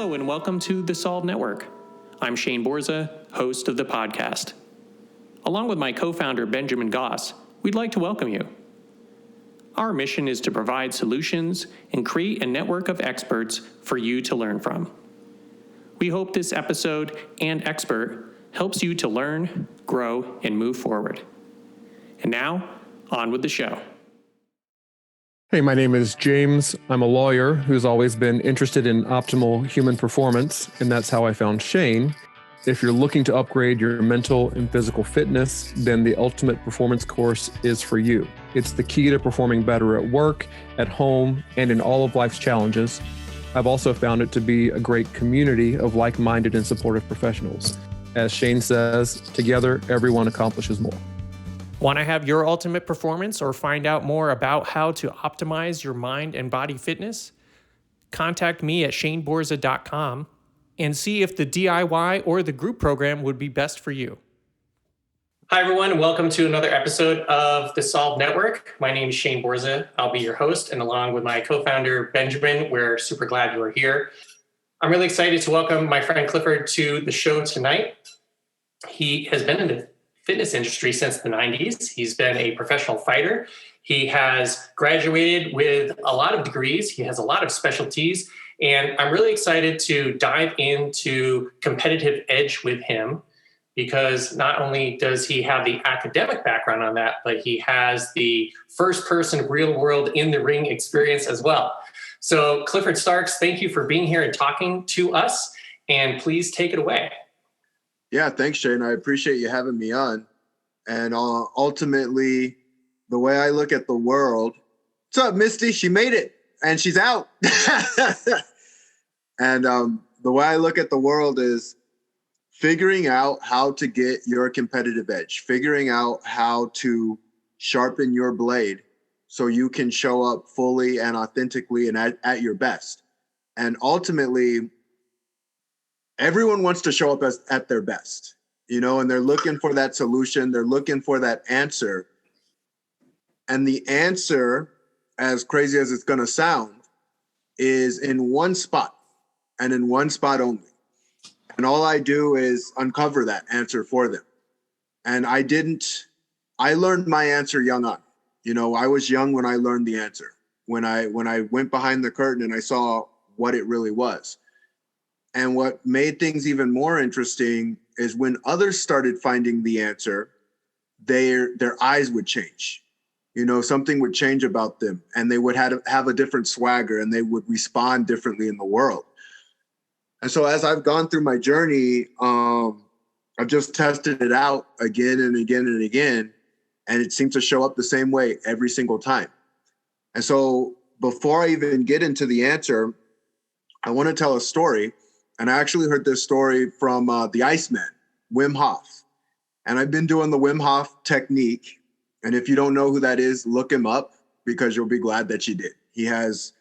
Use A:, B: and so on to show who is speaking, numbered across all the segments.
A: Hello and welcome to the Solve Network. I'm Shane Borza, host of the podcast. Along with my co-founder Benjamin Goss, we'd like to welcome you. Our mission is to provide solutions and create a network of experts for you to learn from. We hope this episode and expert helps you to learn, grow, and move forward. And now, on with the show.
B: Hey, my name is James. I'm a lawyer who's always been interested in optimal human performance, and that's how I found Shane. If you're looking to upgrade your mental and physical fitness, then the Ultimate Performance course is for you. It's the key to performing better at work, at home, and in all of life's challenges. I've also found it to be a great community of like-minded and supportive professionals. As Shane says, together, everyone accomplishes more.
A: Want to have your ultimate performance or find out more about how to optimize your mind and body fitness? Contact me at shaneborza.com and see if the DIY or the group program would be best for you. Hi, everyone, and welcome to another episode of the Solve Network. My name is Shane Borza. I'll be your host, and along with my co-founder, Benjamin, we're super glad you are here. I'm really excited to welcome my friend Clifford to the show tonight. He has been in the fitness industry since the 90s. He's been a professional fighter. He has graduated with a lot of degrees. He has a lot of specialties. And I'm really excited to dive into competitive edge with him because not only does he have the academic background on that, but he has the first person real world in the ring experience as well. So Clifford Starks, thank you for being here and talking to us. And please take it away.
C: Yeah, thanks, Shane. I appreciate you having me on. And ultimately, the way I look at the world, what's up, Misty? She made it and she's out. And the way I look at the world is figuring out how to get your competitive edge, figuring out how to sharpen your blade so you can show up fully and authentically and at your best. And ultimately, everyone wants to show up at their best, and they're looking for that solution. They're looking for that answer. And the answer, as crazy as it's going to sound, is in one spot and in one spot only. And all I do is uncover that answer for them. And I learned my answer young on. I was young when I learned the answer, when I went behind the curtain and I saw what it really was. And what made things even more interesting is when others started finding the answer, their eyes would change. Something would change about them and they would have a different swagger and they would respond differently in the world. And so as I've gone through my journey, I've just tested it out again and again and again. And it seems to show up the same way every single time. And so before I even get into the answer, I want to tell a story. And I actually heard this story from the Iceman, Wim Hof. And I've been doing the Wim Hof technique. And if you don't know who that is, look him up because you'll be glad that you did. He has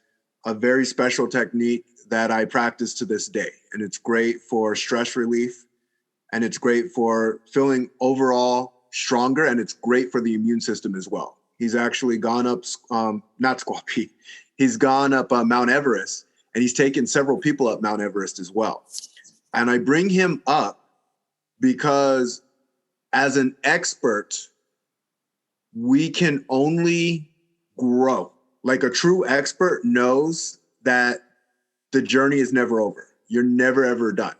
C: a very special technique that I practice to this day. And it's great for stress relief. And it's great for feeling overall stronger. And it's great for the immune system as well. He's actually gone up, not Squaw Peak, he's gone up Mount Everest. And he's taken several people up Mount Everest as well. And I bring him up because as an expert, we can only grow. Like a true expert knows that the journey is never over. You're never, ever done.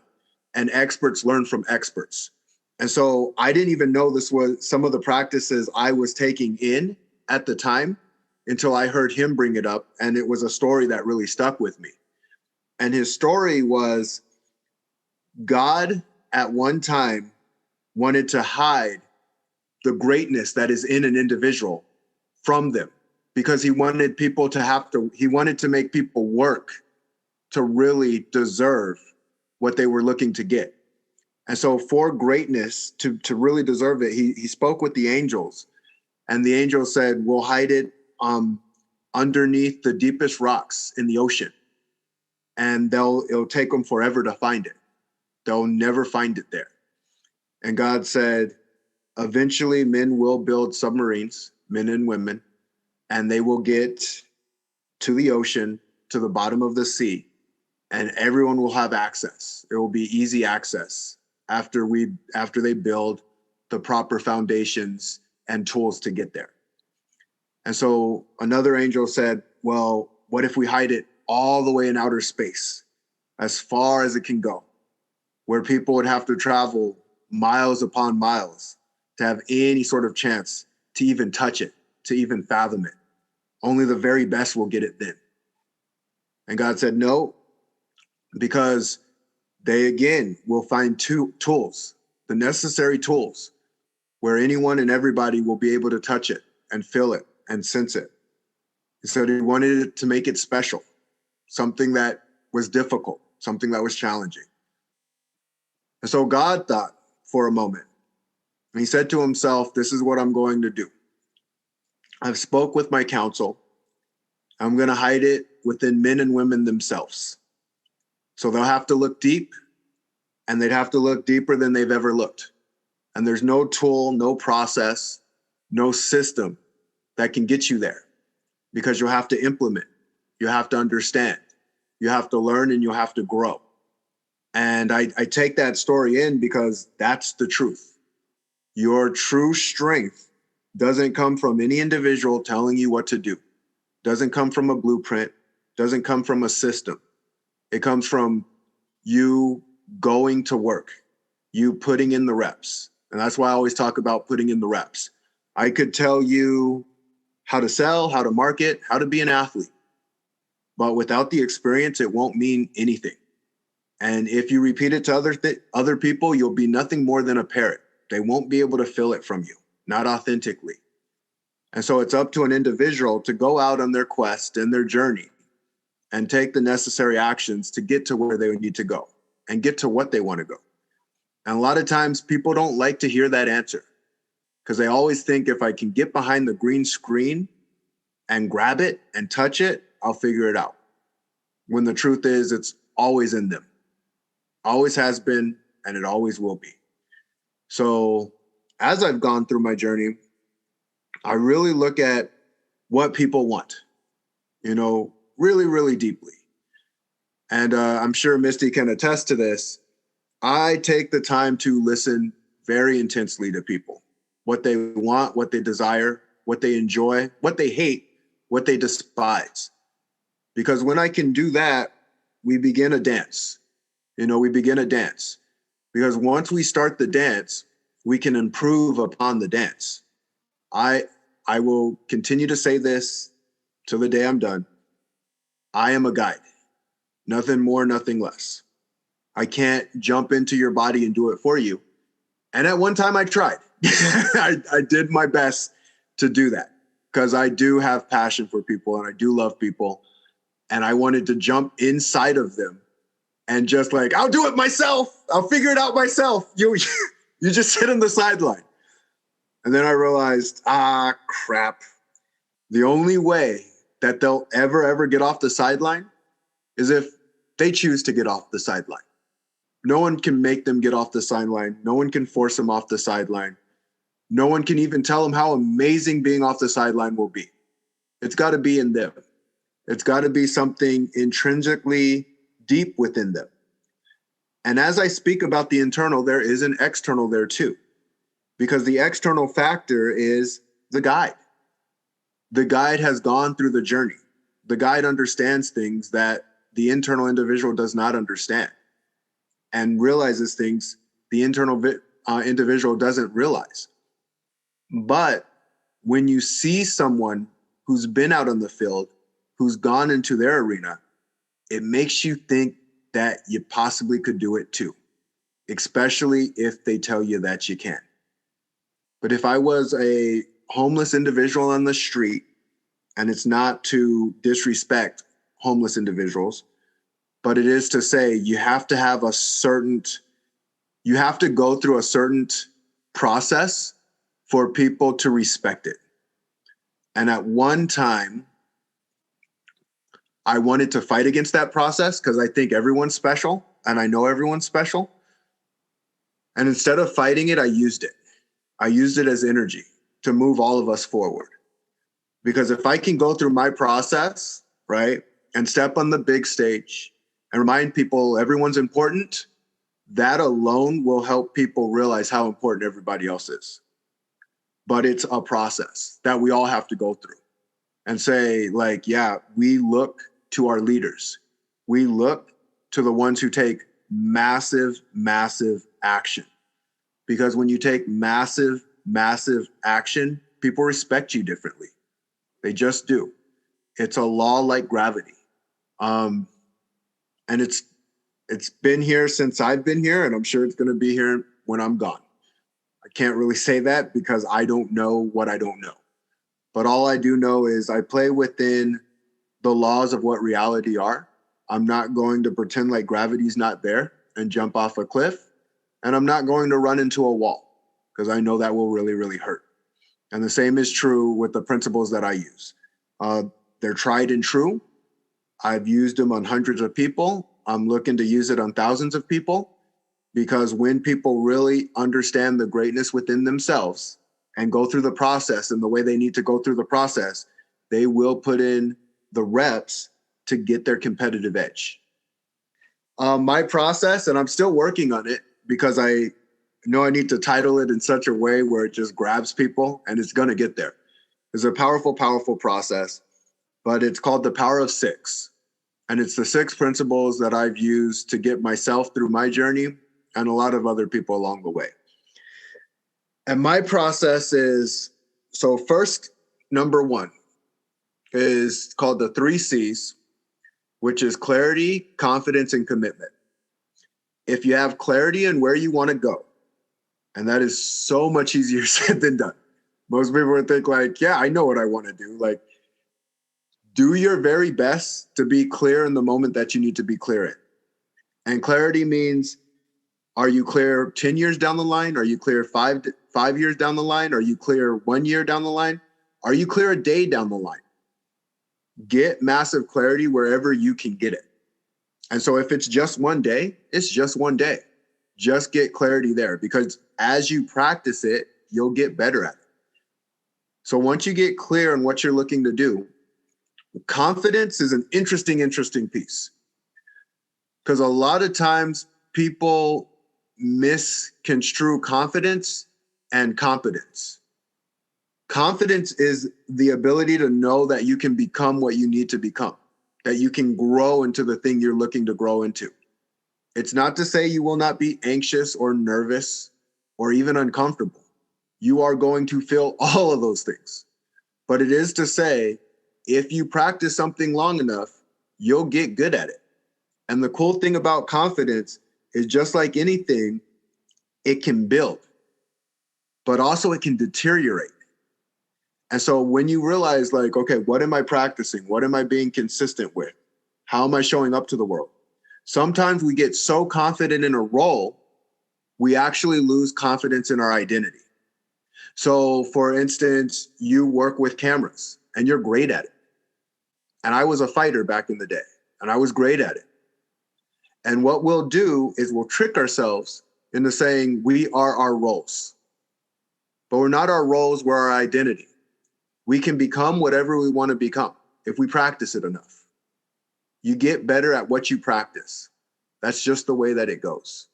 C: And experts learn from experts. And so I didn't even know this was some of the practices I was taking in at the time until I heard him bring it up. And it was a story that really stuck with me. And his story was God at one time wanted to hide the greatness that is in an individual from them because he wanted to make people work to really deserve what they were looking to get. And so for greatness to really deserve it, he spoke with the angels and the angels said, we'll hide it underneath the deepest rocks in the ocean. And it'll take them forever to find it. They'll never find it there. And God said, eventually men will build submarines, men and women, and they will get to the ocean, to the bottom of the sea, and everyone will have access. It will be easy access after they build the proper foundations and tools to get there. And so another angel said, well, what if we hide it all the way in outer space, as far as it can go, where people would have to travel miles upon miles to have any sort of chance to even touch it, to even fathom it. Only the very best will get it then. And God said, no, because they, again, will find tools, the necessary tools, where anyone and everybody will be able to touch it and feel it and sense it. So he wanted it to make it special, something that was difficult, something that was challenging. And so God thought for a moment, and he said to himself, this is what I'm going to do. I've spoke with my council. I'm going to hide it within men and women themselves. So they'll have to look deep, and they'd have to look deeper than they've ever looked. And there's no tool, no process, no system that can get you there, because you'll have to implement, you have to understand, you have to learn, and you'll have to grow. And I take that story in because that's the truth. Your true strength doesn't come from any individual telling you what to do, doesn't come from a blueprint, doesn't come from a system. It comes from you going to work, you putting in the reps. And that's why I always talk about putting in the reps. I could tell you how to sell, how to market, how to be an athlete, but without the experience, it won't mean anything. And if you repeat it to other people, you'll be nothing more than a parrot. They won't be able to feel it from you, not authentically. And so it's up to an individual to go out on their quest and their journey and take the necessary actions to get to where they need to go and get to what they want to go. And a lot of times people don't like to hear that answer, because they always think, if I can get behind the green screen and grab it and touch it, I'll figure it out. When the truth is, it's always in them. Always has been, and it always will be. So as I've gone through my journey, I really look at what people want, really, really deeply. And I'm sure Misty can attest to this. I take the time to listen very intensely to people, what they want, what they desire, what they enjoy, what they hate, what they despise. Because when I can do that, we begin a dance. Because once we start the dance, we can improve upon the dance. I will continue to say this till the day I'm done. I am a guide, nothing more, nothing less. I can't jump into your body and do it for you. And at one time I tried. I did my best to do that, because I do have passion for people and I do love people. And I wanted to jump inside of them and just like, I'll do it myself. I'll figure it out myself. You just sit on the sideline. And then I realized, crap. The only way that they'll ever get off the sideline is if they choose to get off the sideline. No one can make them get off the sideline. No one can force them off the sideline. No one can even tell them how amazing being off the sideline will be. It's got to be in them. It's got to be something intrinsically deep within them. And as I speak about the internal, there is an external there too, because the external factor is the guide. The guide has gone through the journey. The guide understands things that the internal individual does not understand, and realizes things the internal individual doesn't realize. But when you see someone who's been out on the field, who's gone into their arena, it makes you think that you possibly could do it too, especially if they tell you that you can. But if I was a homeless individual on the street, and it's not to disrespect homeless individuals, but it is to say you have to have you have to go through a certain process for people to respect it. And at one time, I wanted to fight against that process because I think everyone's special and I know everyone's special. And instead of fighting it, I used it. I used it as energy to move all of us forward. Because if I can go through my process, right, and step on the big stage and remind people everyone's important, that alone will help people realize how important everybody else is. But it's a process that we all have to go through and say, like, yeah, we look to our leaders. We look to the ones who take massive, massive action. Because when you take massive, massive action, people respect you differently. They just do. It's a law like gravity. And it's been here since I've been here, and I'm sure it's going to be here when I'm gone. I can't really say that because I don't know what I don't know. But all I do know is I play within the laws of what reality are. I'm not going to pretend like gravity's not there and jump off a cliff. And I'm not going to run into a wall because I know that will really, really hurt. And the same is true with the principles that I use. They're tried and true. I've used them on hundreds of people. I'm looking to use it on thousands of people, because when people really understand the greatness within themselves and go through the process in the way they need to go through the process, they will put in the reps to get their competitive edge. My process, and I'm still working on it because I know I need to title it in such a way where it just grabs people, and it's going to get there. It's a powerful, powerful process, but it's called the Power of Six. And it's the 6 principles that I've used to get myself through my journey and a lot of other people along the way. And my process is, so first, number 1 is called the 3 C's, which is clarity, confidence, and commitment. If you have clarity in where you want to go, and that is so much easier said than done. Most people would think like, yeah, I know what I want to do. Like, do your very best to be clear in the moment that you need to be clear in. And clarity means, are you clear 10 years down the line? Are you clear 5 years down the line? Are you clear 1 year down the line? Are you clear a day down the line? Get massive clarity wherever you can get it. And so if it's just one day, it's just one day. Just get clarity there, because as you practice it, you'll get better at it. So once you get clear on what you're looking to do, confidence is an interesting piece, because a lot of times people misconstrue confidence and competence. Confidence is the ability to know that you can become what you need to become, that you can grow into the thing you're looking to grow into. It's not to say you will not be anxious or nervous or even uncomfortable. You are going to feel all of those things. But it is to say, if you practice something long enough, you'll get good at it. And the cool thing about confidence is, just like anything, it can build, but also it can deteriorate. And so when you realize, like, okay, what am I practicing? What am I being consistent with? How am I showing up to the world? Sometimes we get so confident in a role, we actually lose confidence in our identity. So for instance, you work with cameras and you're great at it. And I was a fighter back in the day, and I was great at it. And what we'll do is we'll trick ourselves into saying we are our roles. But we're not our roles, we're our identity. We can become whatever we want to become if we practice it enough. You get better at what you practice. That's just the way that it goes.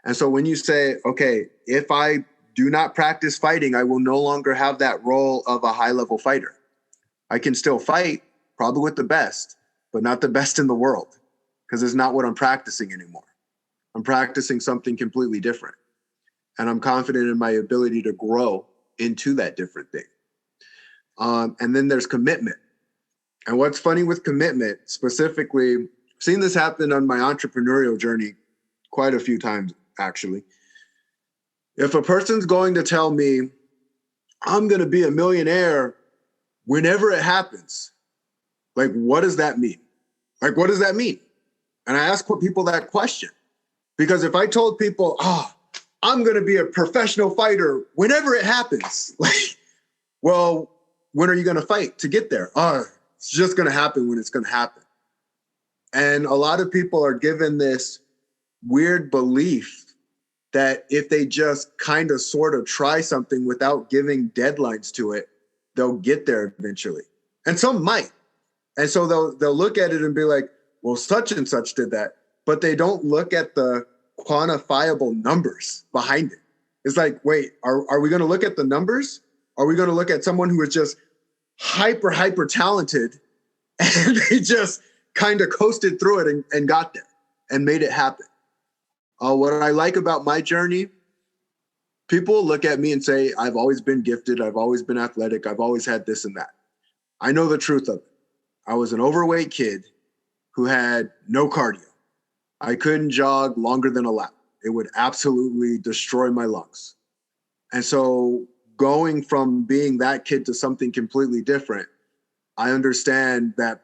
C: And so when you say, okay, if I do not practice fighting, I will no longer have that role of a high-level fighter. I can still fight, probably with the best, but not the best in the world, because it's not what I'm practicing anymore. I'm practicing something completely different. And I'm confident in my ability to grow into that different thing. And then there's commitment. And what's funny with commitment, specifically, I've seen this happen on my entrepreneurial journey quite a few times, actually. If a person's going to tell me, I'm going to be a millionaire whenever it happens, like, what does that mean? Like, what does that mean? And I ask people that question, because if I told people, I'm going to be a professional fighter whenever it happens, like, well, when are you going to fight to get there? It's just going to happen when it's going to happen. And a lot of people are given this weird belief that if they just kind of sort of try something without giving deadlines to it, they'll get there eventually. And some might. And so they'll look at it and be like, well, such and such did that, but they don't look at the quantifiable numbers behind it. It's like, wait, are we going to look at the numbers? Are we going to look at someone who is just hyper talented and they just kind of coasted through it and got there and made it happen? What I like about my journey, people look at me and say, I've always been gifted. I've always been athletic. I've always had this and that. I know the truth of it. I was an overweight kid who had no cardio. I couldn't jog longer than a lap. It would absolutely destroy my lungs. And so going from being that kid to something completely different, I understand that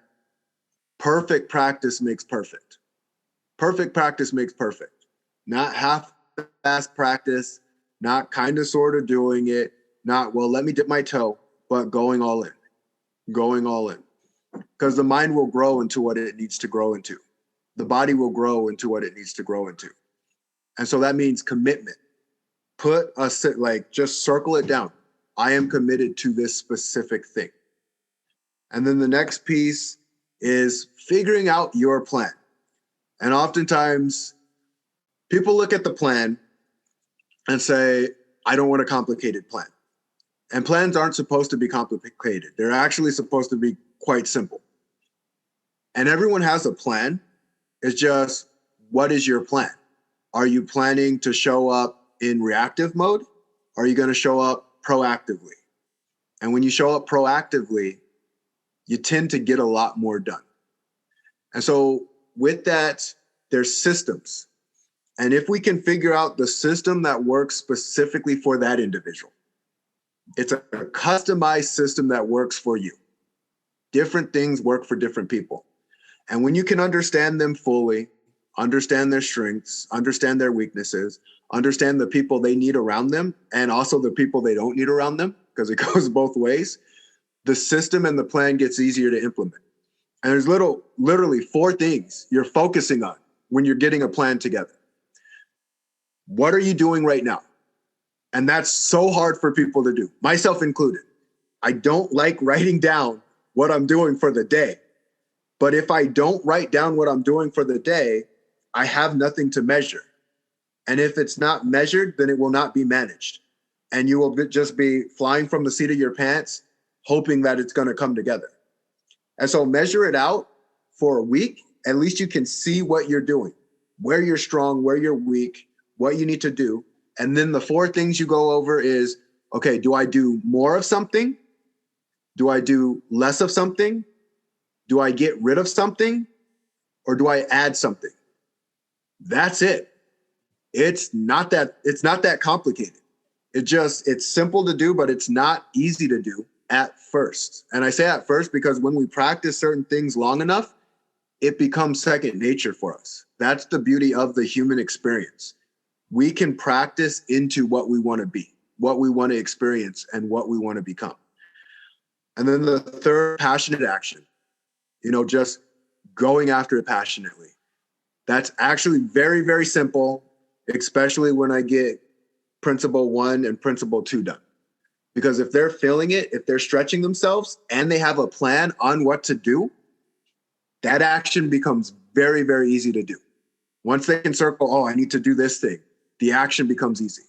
C: perfect practice makes perfect. Perfect practice makes perfect. Not half-assed practice, not kind of sort of doing it, not, well, let me dip my toe, but going all in. Going all in. Because the mind will grow into what it needs to grow into. The body will grow into what it needs to grow into. And so that means commitment. Just circle it down. I am committed to this specific thing. And then the next piece is figuring out your plan. And oftentimes people look at the plan and say, I don't want a complicated plan. And plans aren't supposed to be complicated. They're actually supposed to be quite simple. And everyone has a plan. It's just, what is your plan? Are you planning to show up in reactive mode? Or are you going to show up proactively? And when you show up proactively, you tend to get a lot more done. And so with that, there's systems. And if we can figure out the system that works specifically for that individual, it's a customized system that works for you. Different things work for different people. And when you can understand them fully, understand their strengths, understand their weaknesses, understand the people they need around them, and also the people they don't need around them, because it goes both ways, the system and the plan gets easier to implement. And there's literally 4 things you're focusing on when you're getting a plan together. What are you doing right now? And that's so hard for people to do, myself included. I don't like writing down what I'm doing for the day. But if I don't write down what I'm doing for the day, I have nothing to measure. And if it's not measured, then it will not be managed. And you will just be flying from the seat of your pants, hoping that it's going to come together. And so measure it out for a week. At least you can see what you're doing, where you're strong, where you're weak, what you need to do. And then the 4 things you go over is, okay, do I do more of something? Do I do less of something? Do I get rid of something? Or do I add something? That's it. It's not that complicated. It's simple to do, but it's not easy to do at first. And I say at first because when we practice certain things long enough, it becomes second nature for us. That's the beauty of the human experience. We can practice into what we want to be, what we want to experience, and what we want to become. And then the third, passionate action. Just going after it passionately. That's actually very, very simple, especially when I get principle 1 and principle 2 done. Because if they're feeling it, if they're stretching themselves and they have a plan on what to do, that action becomes very, very easy to do. Once they can circle, I need to do this thing, the action becomes easy.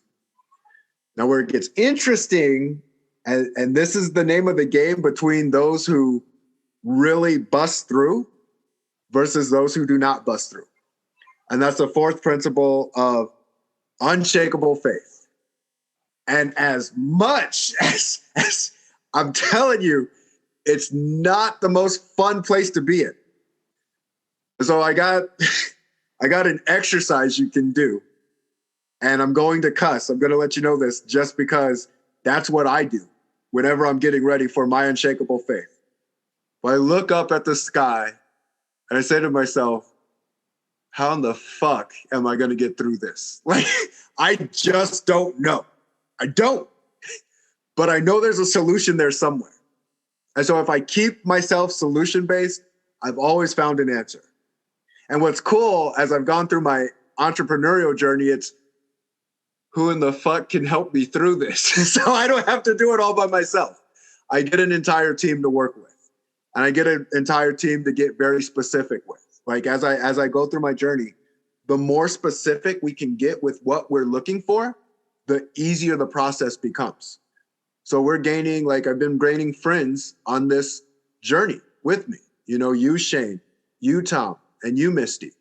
C: Now, where it gets interesting, and this is the name of the game between those who really bust through versus those who do not bust through. And that's the 4th principle of unshakable faith. And as much as I'm telling you, it's not the most fun place to be in. So I got an exercise you can do. And I'm going to cuss. I'm going to let you know this just because that's what I do whenever I'm getting ready for my unshakable faith. I look up at the sky and I say to myself, how in the fuck am I going to get through this? I just don't know. I don't. But I know there's a solution there somewhere. And so if I keep myself solution-based, I've always found an answer. And what's cool, as I've gone through my entrepreneurial journey, it's who in the fuck can help me through this? So I don't have to do it all by myself. I get an entire team to work with. And I get an entire team to get very specific with. Like as I go through my journey, the more specific we can get with what we're looking for, the easier the process becomes. So we're gaining, like I've been gaining friends on this journey with me. You know, you, Shane, you, Tom, and you, Misty.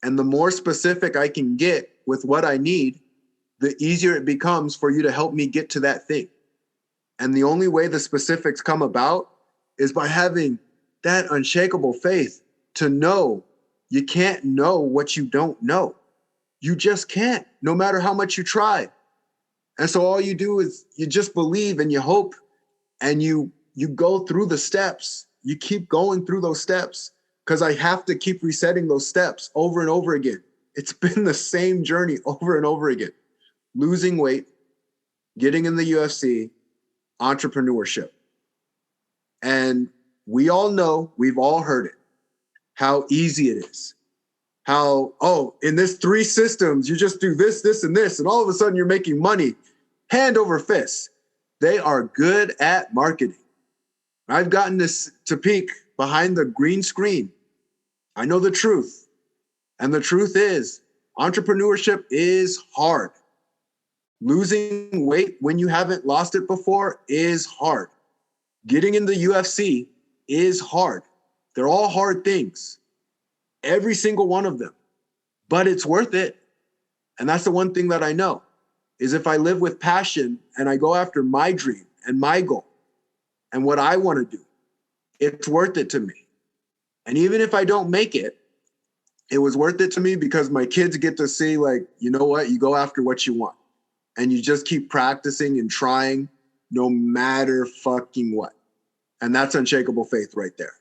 C: And the more specific I can get with what I need, the easier it becomes for you to help me get to that thing. And the only way the specifics come about is by having that unshakable faith to know you can't know what you don't know. You just can't, no matter how much you try. And so all you do is you just believe and you hope, and you go through the steps. You keep going through those steps, because I have to keep resetting those steps over and over again. It's been the same journey over and over again. Losing weight, getting in the UFC, entrepreneurship. And we all know, we've all heard it, how easy it is. How, oh, in this 3 systems, you just do this, this, and this, and all of a sudden you're making money hand over fist. They are good at marketing. I've gotten this to peek behind the green screen. I know the truth. And the truth is, entrepreneurship is hard. Losing weight when you haven't lost it before is hard. Getting in the UFC is hard. They're all hard things. Every single one of them. But it's worth it. And that's the one thing that I know, is if I live with passion and I go after my dream and my goal and what I want to do, it's worth it to me. And even if I don't make it, it was worth it to me because my kids get to see, like, you know what, you go after what you want and you just keep practicing and trying no matter fucking what. And that's unshakable faith right there.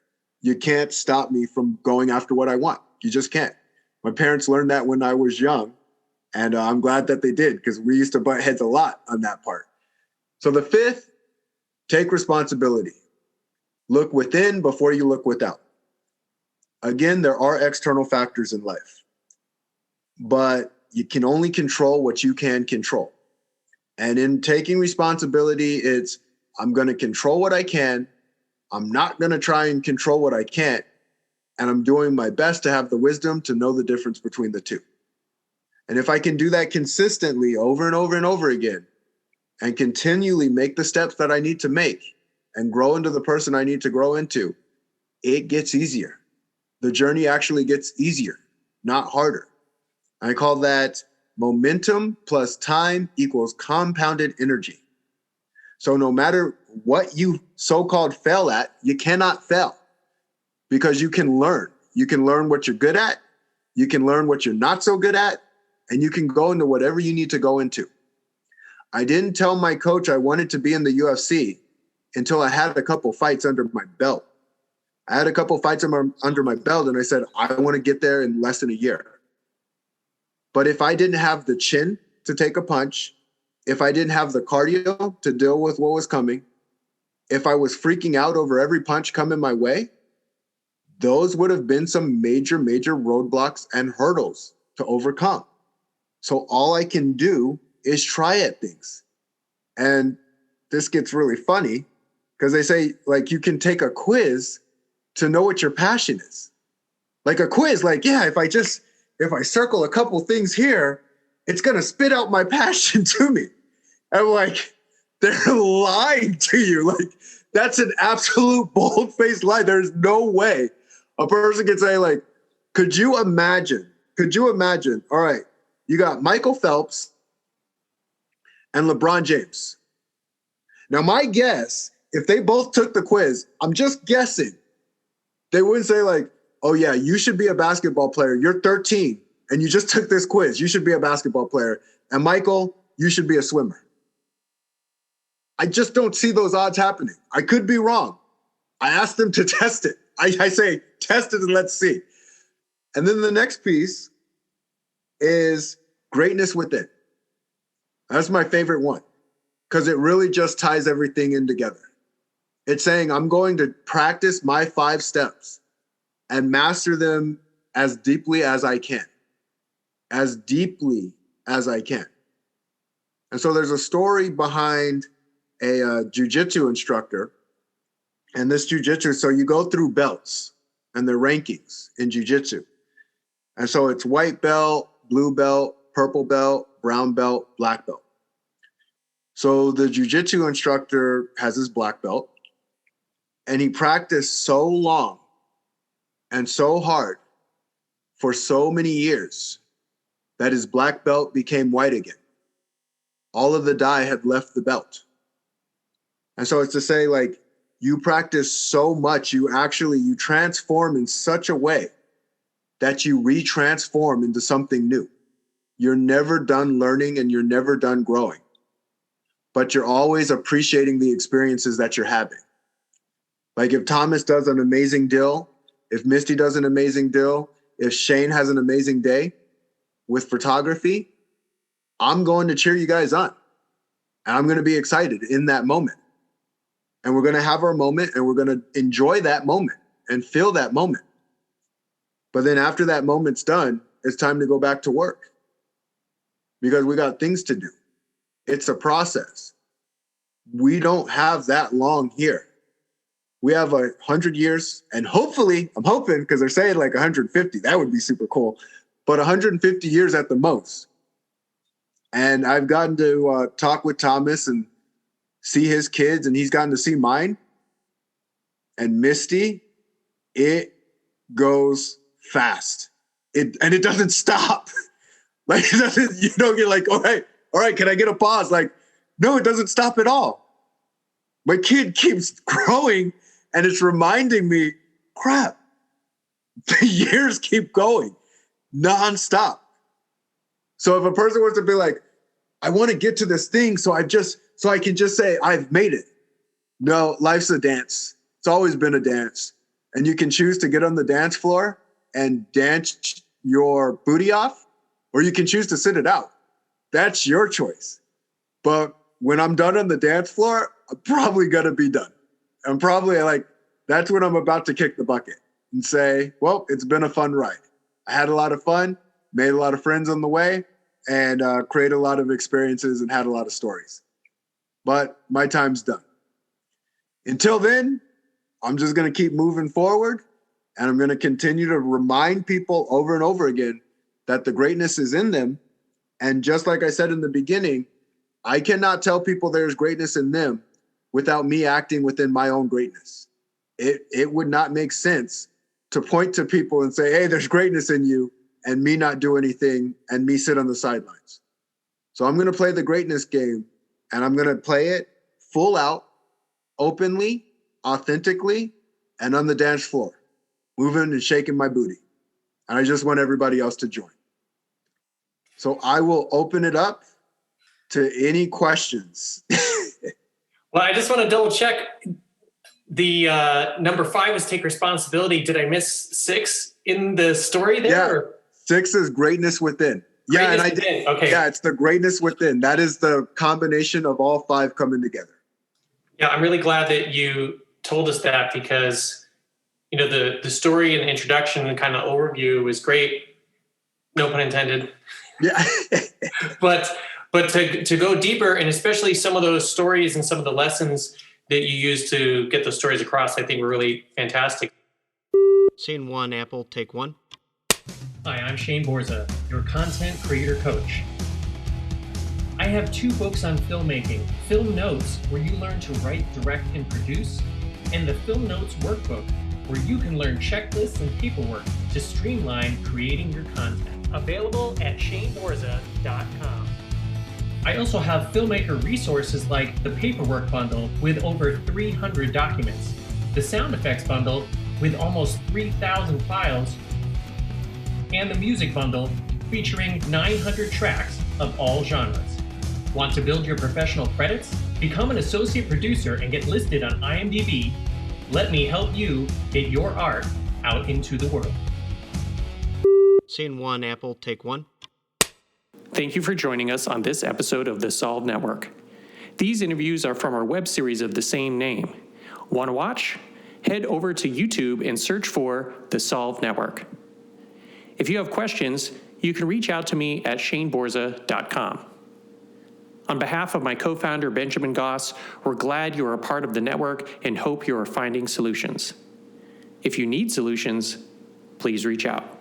C: You can't stop me from going after what I want. You just can't. My parents learned that when I was young, and I'm glad that they did, because we used to butt heads a lot on that part. So the 5th, take responsibility. Look within before you look without. Again, there are external factors in life, but you can only control what you can control. And in taking responsibility, it's, I'm going to control what I can. I'm not going to try and control what I can't. And I'm doing my best to have the wisdom to know the difference between the two. And if I can do that consistently over and over and over again, and continually make the steps that I need to make and grow into the person I need to grow into, it gets easier. The journey actually gets easier, not harder. I call that momentum plus time equals compounded energy. So no matter what you so-called fail at, you cannot fail, because you can learn. You can learn what you're good at. You can learn what you're not so good at, and you can go into whatever you need to go into. I didn't tell my coach I wanted to be in the UFC until I had a couple fights under my belt. I had a couple fights under my belt, and I said, I want to get there in less than a year. But if I didn't have the chin to take a punch, if I didn't have the cardio to deal with what was coming, if I was freaking out over every punch coming my way, those would have been some major, major roadblocks and hurdles to overcome. So all I can do is try at things. And this gets really funny, because they say, like, you can take a quiz to know what your passion is. Like a quiz, like, yeah, if I circle a couple things here, it's going to spit out my passion to me. And I'm like, they're lying to you. Like, that's an absolute bold-faced lie. There's no way a person can say, like, could you imagine, all right, you got Michael Phelps and LeBron James. Now, my guess, if they both took the quiz, I'm just guessing, they wouldn't say, like, oh yeah, you should be a basketball player. You're 13 and you just took this quiz. You should be a basketball player. And Michael, you should be a swimmer. I just don't see those odds happening. I could be wrong. I asked them to test it. I say, test it and let's see. And then the next piece is greatness within. That's my favorite one, because it really just ties everything in together. It's saying, I'm going to practice my 5 steps and master them as deeply as I can. As deeply as I can. And so there's a story behind a jiu-jitsu instructor. And this jiu-jitsu, so you go through belts. and their rankings in jiu-jitsu. And so it's white belt, blue belt, purple belt, brown belt, black belt. So the jiu-jitsu instructor has his black belt, and he practiced so long and so hard for so many years that his black belt became white again. All of the dye had left the belt. And so it's to say, like, you practice so much, you transform in such a way that you retransform into something new. You're never done learning and you're never done growing, but you're always appreciating the experiences that you're having. Like if Thomas does an amazing deal, if Misty does an amazing deal, if Shane has an amazing day with photography, I'm going to cheer you guys on. And I'm going to be excited in that moment. And we're going to have our moment and we're going to enjoy that moment and feel that moment. But then after that moment's done, it's time to go back to work because we got things to do. It's a process. We don't have that long here. We have 100 years, and hopefully, I'm hoping, because they're saying like 150, that would be super cool, but 150 years at the most. And I've gotten to talk with Thomas and see his kids, and he's gotten to see mine. And Misty, it goes fast. It doesn't stop. Like it doesn't, you don't get like, all right, can I get a pause? Like, no, it doesn't stop at all. My kid keeps growing, and it's reminding me, crap, the years keep going nonstop. So if a person wants to be like, I want to get to this thing so I can just say I've made it. No, life's a dance. It's always been a dance. And you can choose to get on the dance floor and dance your booty off, or you can choose to sit it out. That's your choice. But when I'm done on the dance floor, I'm probably going to be done. I'm probably like, that's when I'm about to kick the bucket and say, well, it's been a fun ride. I had a lot of fun, made a lot of friends on the way, and created a lot of experiences and had a lot of stories. But my time's done. Until then, I'm just going to keep moving forward, and I'm going to continue to remind people over and over again that the greatness is in them. And just like I said in the beginning, I cannot tell people there's greatness in them without me acting within my own greatness. It would not make sense to point to people and say, hey, there's greatness in you, and me not do anything and me sit on the sidelines. So I'm going to play the greatness game, and I'm going to play it full out, openly, authentically, and on the dance floor, moving and shaking my booty. And I just want everybody else to join. So I will open it up to any questions.
A: Well, I just want to double check. The number 5 is take responsibility. Did I miss 6 in the story there?
C: Yeah,
A: or?
C: 6 is greatness within.
A: Greatness
C: and I
A: within.
C: did.
A: Okay.
C: Yeah, it's the greatness within. That is the combination of all 5 coming together.
A: Yeah, I'm really glad that you told us that because, you know, the story and the introduction and kind of overview is great. No pun intended.
C: Yeah.
A: But to go deeper, and especially some of those stories and some of the lessons that you use to get those stories across, I think were really fantastic.
D: Scene 1, Apple, take 1.
A: Hi, I'm Shane Borza, your content creator coach. I have 2 books on filmmaking, Film Notes, where you learn to write, direct, and produce, and the Film Notes Workbook, where you can learn checklists and paperwork to streamline creating your content. Available at shaneborza.com. I also have filmmaker resources like the Paperwork Bundle with over 300 documents, the Sound Effects Bundle with almost 3,000 files, and the Music Bundle featuring 900 tracks of all genres. Want to build your professional credits? Become an associate producer and get listed on IMDb. Let me help you get your art out into the world.
D: Scene 1, Apple, take 1.
A: Thank you for joining us on this episode of The Solve Network. These interviews are from our web series of the same name. Want to watch? Head over to YouTube and search for The Solve Network. If you have questions, you can reach out to me at shaneborza.com. On behalf of my co-founder, Benjamin Goss, we're glad you are a part of the network and hope you are finding solutions. If you need solutions, please reach out.